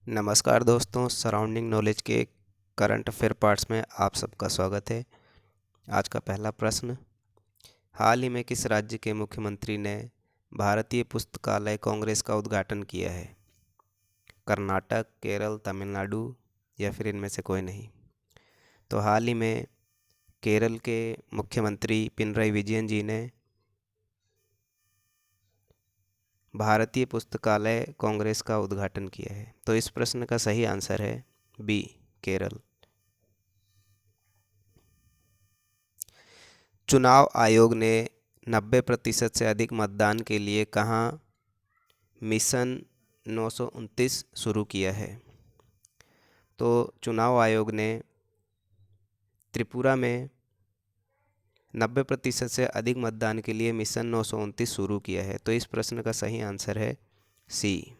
नमस्कार दोस्तों, surrounding knowledge के करंट अफेयर पार्ट्स में आप सबका स्वागत है। आज का पहला प्रश्न, हाल ही में किस राज्य के मुख्यमंत्री ने भारतीय पुस्तकालय कांग्रेस का उद्घाटन किया है? कर्नाटक, केरल, तमिलनाडु या फिर इनमें से कोई नहीं। तो हाल ही में केरल के मुख्यमंत्री पिनराई विजयन जी ने भारतीय पुस्तकालय कांग्रेस का उद्घाटन किया है। तो इस प्रश्न का सही आंसर है बी, केरल। चुनाव आयोग ने 90% से अधिक मतदान के लिए कहाँ मिशन 929 शुरू किया है? तो चुनाव आयोग ने त्रिपुरा में 90% से अधिक मतदान के लिए मिशन 929 शुरू किया है। तो इस प्रश्न का सही आंसर है सी।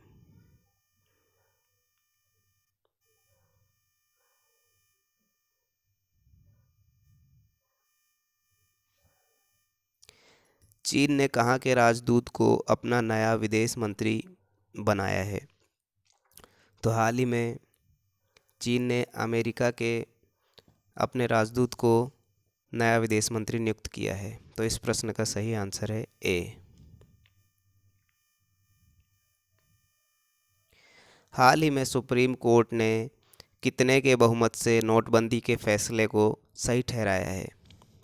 चीन ने कहाँ के राजदूत को अपना नया विदेश मंत्री बनाया है? तो हाल ही में चीन ने अमेरिका के अपने राजदूत को नया विदेश मंत्री नियुक्त किया है। तो इस प्रश्न का सही आंसर है ए। हाल ही में सुप्रीम कोर्ट ने कितने के बहुमत से नोटबंदी के फैसले को सही ठहराया है?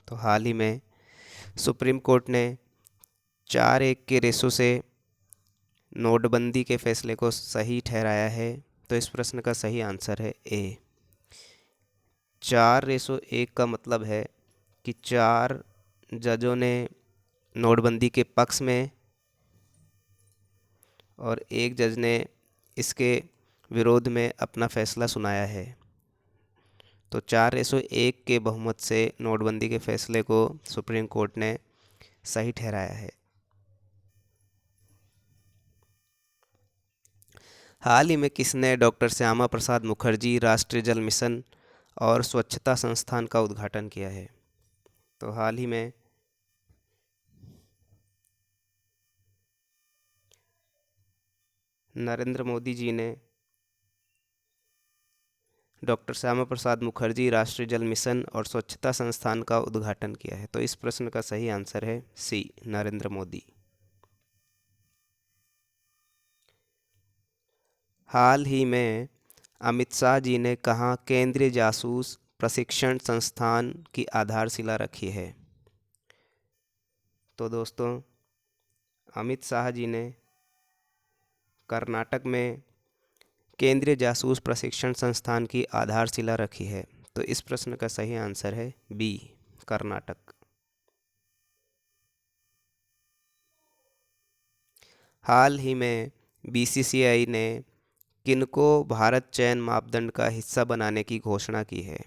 तो हाल ही में सुप्रीम कोर्ट ने 4-1 के रेशो से नोटबंदी के फैसले को सही ठहराया है। तो इस प्रश्न का सही आंसर है ए। 4-1 का मतलब है कि 4 जजों ने नोटबंदी के पक्ष में और एक जज ने इसके विरोध में अपना फैसला सुनाया है। तो 4-1 के बहुमत से नोटबंदी के फैसले को सुप्रीम कोर्ट ने सही ठहराया है। हाल ही में किसने डॉक्टर श्यामा प्रसाद मुखर्जी राष्ट्रीय जल मिशन और स्वच्छता संस्थान का उद्घाटन किया है? तो हाल ही में नरेंद्र मोदी जी ने डॉक्टर श्यामा प्रसाद मुखर्जी राष्ट्रीय जल मिशन और स्वच्छता संस्थान का उद्घाटन किया है। तो इस प्रश्न का सही आंसर है सी, नरेंद्र मोदी। हाल ही में अमित शाह जी ने कहाँ केंद्रीय जासूस प्रशिक्षण संस्थान की आधारशिला रखी है? तो दोस्तों, अमित शाह जी ने कर्नाटक में केंद्रीय जासूस प्रशिक्षण संस्थान की आधारशिला रखी है। तो इस प्रश्न का सही आंसर है बी, कर्नाटक। हाल ही में बीसीसीआई ने किनको भारत चयन मापदंड का हिस्सा बनाने की घोषणा की है?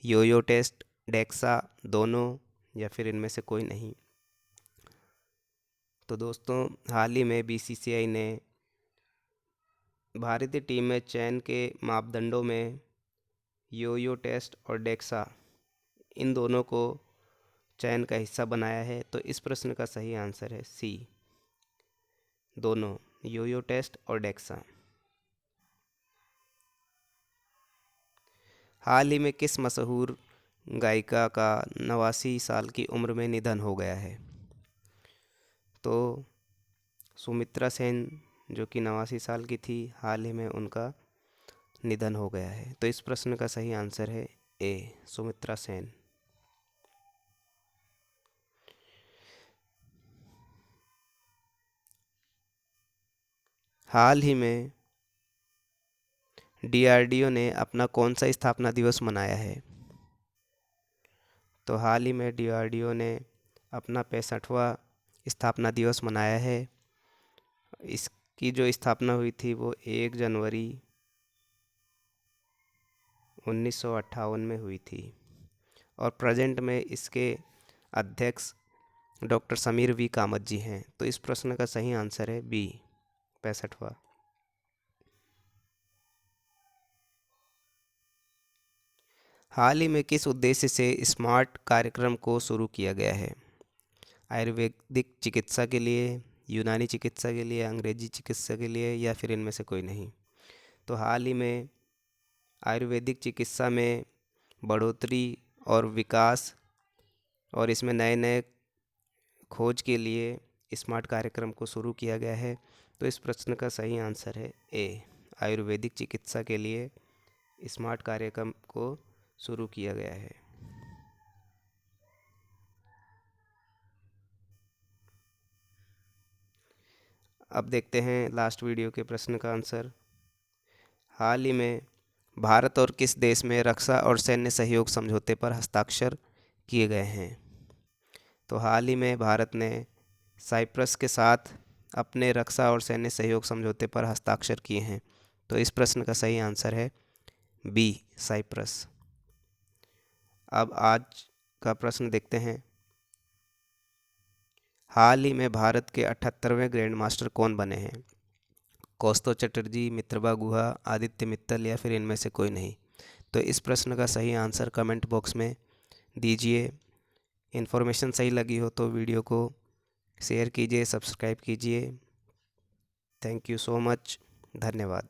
योयो टेस्ट, डेक्सा, दोनों या फिर इनमें से कोई नहीं। तो दोस्तों, हाल ही में बीसीसीआई ने भारतीय टीम में चयन के मापदंडों में योयो टेस्ट और डेक्सा, इन दोनों को चयन का हिस्सा बनाया है। तो इस प्रश्न का सही आंसर है सी, दोनों, योयो टेस्ट और डेक्सा। हाल ही में किस मशहूर गायिका का 89 साल की उम्र में निधन हो गया है? तो सुमित्रा सेन, जो कि 89 साल की थी, हाल ही में उनका निधन हो गया है। तो इस प्रश्न का सही आंसर है ए, सुमित्रा सेन। हाल ही में डीआरडीओ ने अपना कौन सा स्थापना दिवस मनाया है? तो हाल ही में डीआरडीओ ने अपना 65वां स्थापना दिवस मनाया है। इसकी जो स्थापना हुई थी वो 1 जनवरी 1958 में हुई थी और प्रेजेंट में इसके अध्यक्ष डॉक्टर समीर वी कामत जी हैं। तो इस प्रश्न का सही आंसर है बी, 65वां। हाल ही में किस उद्देश्य से स्मार्ट कार्यक्रम को शुरू किया गया है? आयुर्वेदिक चिकित्सा के लिए, यूनानी चिकित्सा के लिए, अंग्रेजी चिकित्सा के लिए या फिर इनमें से कोई नहीं। तो हाल ही में आयुर्वेदिक चिकित्सा में बढ़ोतरी और विकास और इसमें नए नए खोज के लिए स्मार्ट कार्यक्रम को शुरू किया गया है। तो इस प्रश्न का सही आंसर है ए, आयुर्वेदिक चिकित्सा के लिए स्मार्ट कार्यक्रम को शुरू किया गया है। अब देखते हैं लास्ट वीडियो के प्रश्न का आंसर। हाल ही में भारत और किस देश में रक्षा और सैन्य सहयोग समझौते पर हस्ताक्षर किए गए हैं? तो हाल ही में भारत ने साइप्रस के साथ अपने रक्षा और सैन्य सहयोग समझौते पर हस्ताक्षर किए हैं। तो इस प्रश्न का सही आंसर है बी, साइप्रस। अब आज का प्रश्न देखते हैं। हाल ही में भारत के 78वें ग्रैंड मास्टर कौन बने हैं? कौस्तुभ चटर्जी, मित्रबा गुहा, आदित्य मित्तल या फिर इनमें से कोई नहीं? तो इस प्रश्न का सही आंसर कमेंट बॉक्स में दीजिए। इन्फॉर्मेशन सही लगी हो तो वीडियो को शेयर कीजिए, सब्सक्राइब कीजिए। Thank you so much. धन्यवाद।